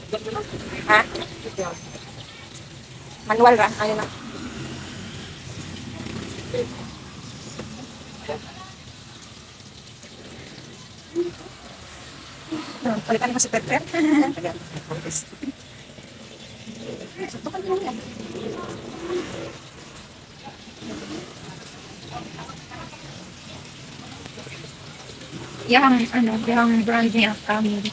Ha? Manual ra. Ayun na. Palitan mo si Pepe. Ito pa din yan. Yang brand niya kami.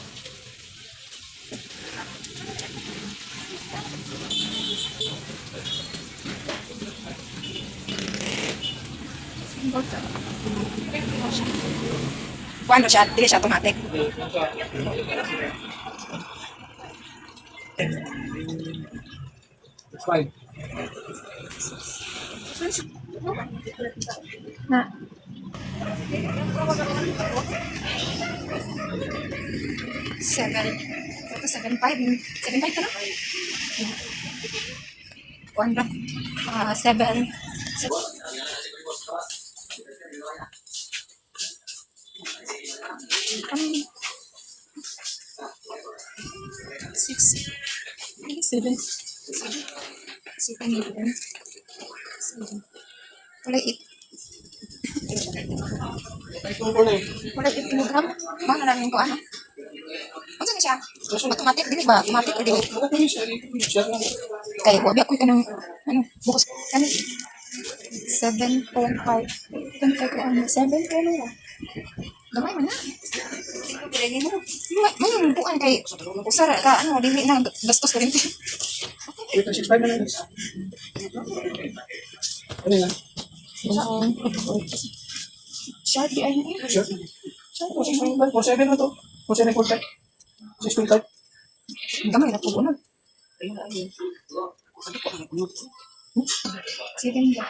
Kuano siya? Dili siya automatic. It's fine. Na. Seven. Ito, 7.5. 7.5 ka na? Kuan ba? 7. Six. 7. 7. Wala 8. Wala 8 kilogram. Mahal na namin ko ano? Ano na siya? Automatic, dili ba? Automatic or dili? Kaya wabi ako ka ng ano, bukas. Ano? 7.5. 7 kilo na. Gamay man na. May bukan kay usara ka ano, dili na gastos ka rin. 6.5 na lang. Ano yan? Sharp di ay. Sure. 4.7 na to. 4.7. 6.5. Gamay na po na. 7 ba?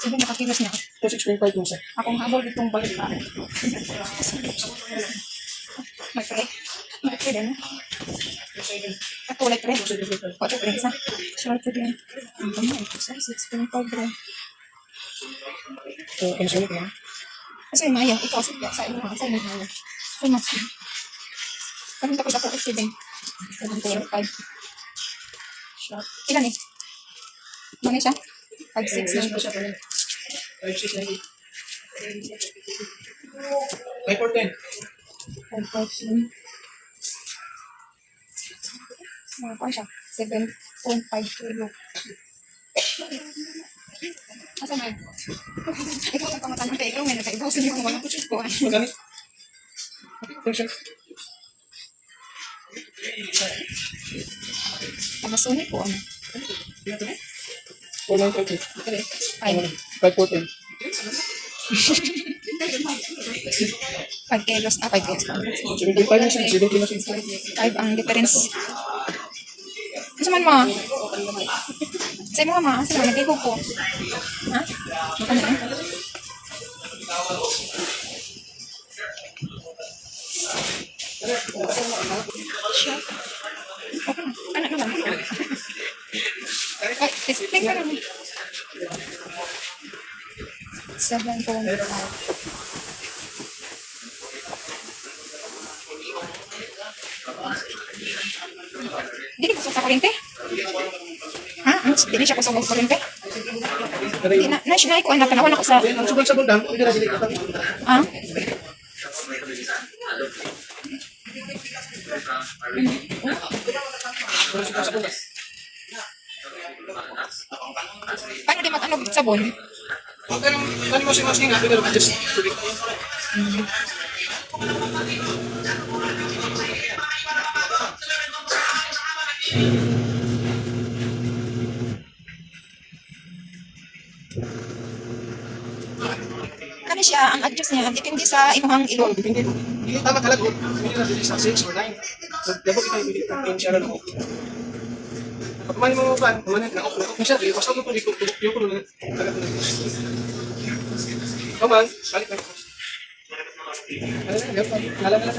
7 nakakilos na. 6.5 yung sa. Akong habol ditong balik pa. Mag-pray. Mag-pray din. Ako ulit pray. Wato pray isa. Short pray din. Ang gamay. 6.5 bro. Ano sa ulit na? Kasi maya, ikaw sa inyo. Sa inyo maya. Sa mas. Kami tapos ako 7. 7.5. Short. Ilan eh? Ano siya? 5.6 na. 5.6 na. 5.10. 5.5. Ano siya? 7.5 kilo. Asa na? Ikaw ang pamatanong kay ikaw. May nagkaibaw sa iyo mga pusit ko. Magkano? Function. Panasonic ko ano? 4.9. 5. 5.14. 5 kilos. 5 kilos. 7.5 na siya. 7 na siya. 5 ang difference. Ano man mo? Sa mo ma, sa mga nagkaibaw ko. Ha? Ano na? Siya. Okay na. Ano na lang? Ay, testing ka naman. 7.5. Dili ko sa kuryente? Ha? Dili siya ko sa kuryente? Di na, national ko, natanawan ako sa... Ang subang sa bundang, hindi na dili ka. Ha? Paano di matanog sabon? Pag ano mo si Mas nga, pero adjust. Kani siya, ang adjust niya, depende sa imuhang ilong. Depende. Hindi tama talaga. Hindi na dili sa 6 or 9. So, dabo kita ibili ng 10 siya na ako. Pag mali mo ba, kumanin na ako. Kung siya, basta ko tuloy ko, yung ko na tagat na. Kaman, balik na ako. Alam na,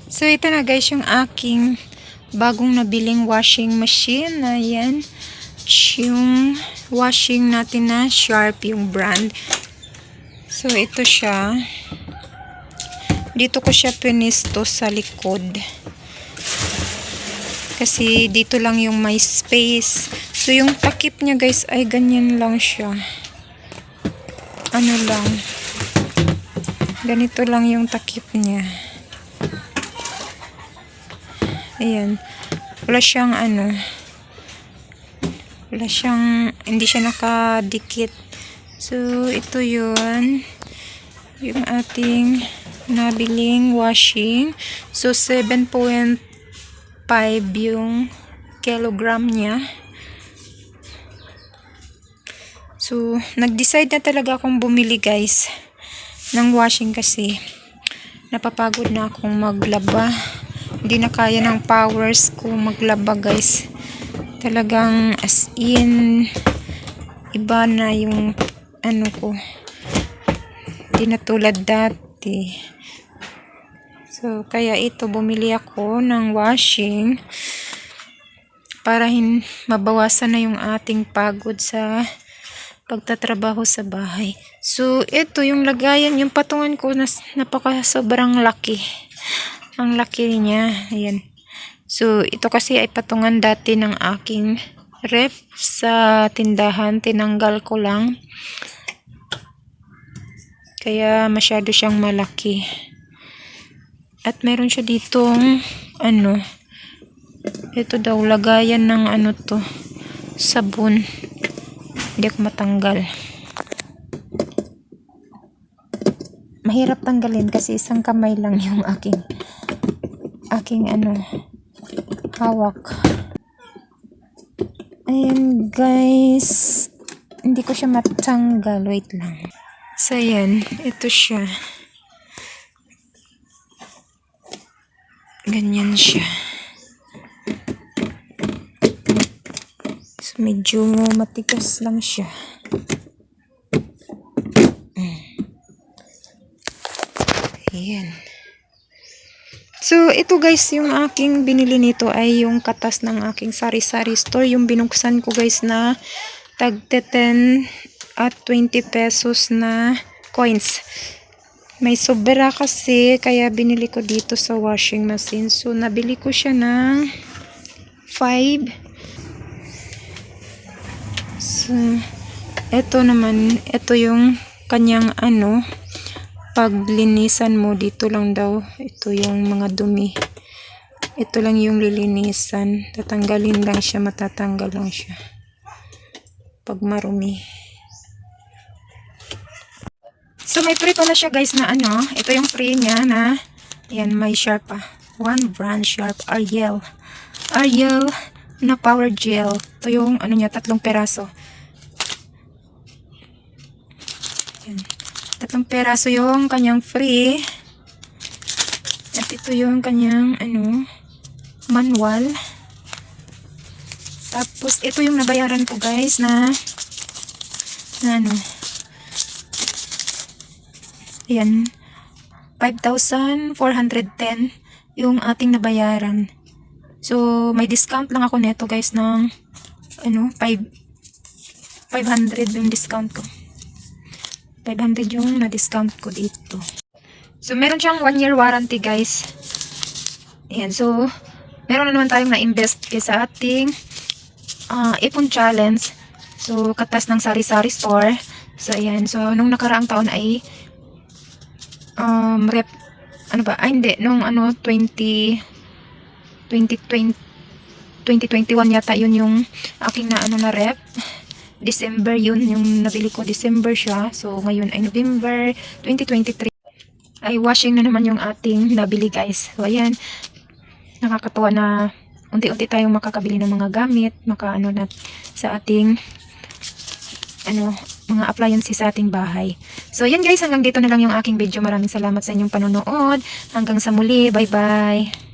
So, ito na guys yung aking bagong nabiling washing machine. Ayan. Yung washing natin na Sharp yung brand. So, ito siya. Dito ko siya pinisto sa likod. Kasi dito lang yung may space. So, yung takip niya guys ay ganyan lang siya. Ano lang. Ganito lang yung takip niya. Ayan. Wala siyang wala siyang, hindi siya nakadikit. So, ito yun. Yung ating nabiling washing. So, 7.5 yung kilogram niya. So, nag-decide na talaga akong bumili guys ng washing kasi napapagod na akong maglaba. Hindi na kaya ng powers ko maglaba guys. Talagang as in iba na yung ko. Hindi na tulad dati. So kaya ito bumili ako ng washing para mabawasan na yung ating pagod sa pagtatrabaho sa bahay. So ito yung lagayan, yung patungan ko na sobrang laki. Ang laki niya. Ayan. So, ito kasi ay patungan dati ng aking ref sa tindahan. Tinanggal ko lang. Kaya masyado siyang malaki. At meron siya ditong ito daw, lagayan ng sabon. Hindi ako matanggal. Mahirap tanggalin kasi isang kamay lang yung aking hawak. Ayan guys, hindi ko siya matanggal, wait lang. So ayan, ito siya, ganyan siya. So medyo matigas lang siya. Ayan. So, ito guys, yung aking binili nito ay yung katas ng aking sari-sari store. Yung binuksan ko guys na tag 10 at 20 pesos na coins. May sobra kasi, kaya binili ko dito sa washing machine. So, nabili ko siya ng 5. So, ito naman, ito yung kanyang paglinisan mo, dito lang daw. Ito yung mga dumi. Ito lang yung lilinisan. Tatanggalin lang siya, matatanggal lang siya pag marumi. So, may free pala siya guys na ito yung free niya na, ayan, may Sharp pa. One brand Sharp Ariel. Ariel na power gel. Ito yung niya, 3 peraso. Ayan. 3 peraso yung kanyang free. At ito yung kanyang manual. Tapos ito yung nabayaran ko guys na ayan, 5,410 yung ating nabayaran. So may discount lang ako neto guys ng 500 yung discount ko. 500 yung na-discount ko dito. So, meron siyang 1 year warranty, guys. Ayan. So, meron na naman tayong na-invest sa ating ipon challenge. So, katas ng sari-sari store. So, ayan. So, nung nakaraang taon ay nung 2021 yata yun yung aking na rep. December yun, yung nabili ko, December siya. So, ngayon ay November 2023. Ay, washing na naman yung ating nabili, guys. So, ayan. Nakakatuwa na unti-unti tayong makakabili ng mga gamit, na sa ating, mga appliances sa ating bahay. So, ayan guys, hanggang dito na lang yung aking video. Maraming salamat sa inyong panonood. Hanggang sa muli. Bye-bye.